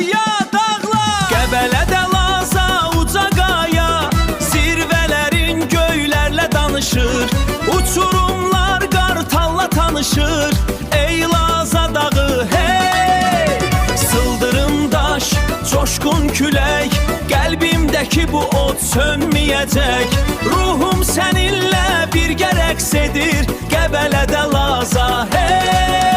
ya dağlar. Qəbələdə Laza uca qaya, zirvələrin göylərlə danışır. Uçurumlar Qartalla tanışır. Ey Laza dağı hey, sıldırım daş, coşqun külək, qəlbimdəki bu od sönməyəcək. Ruhum səninlə birgə rəqs edir, Qəbələdə Laza hey.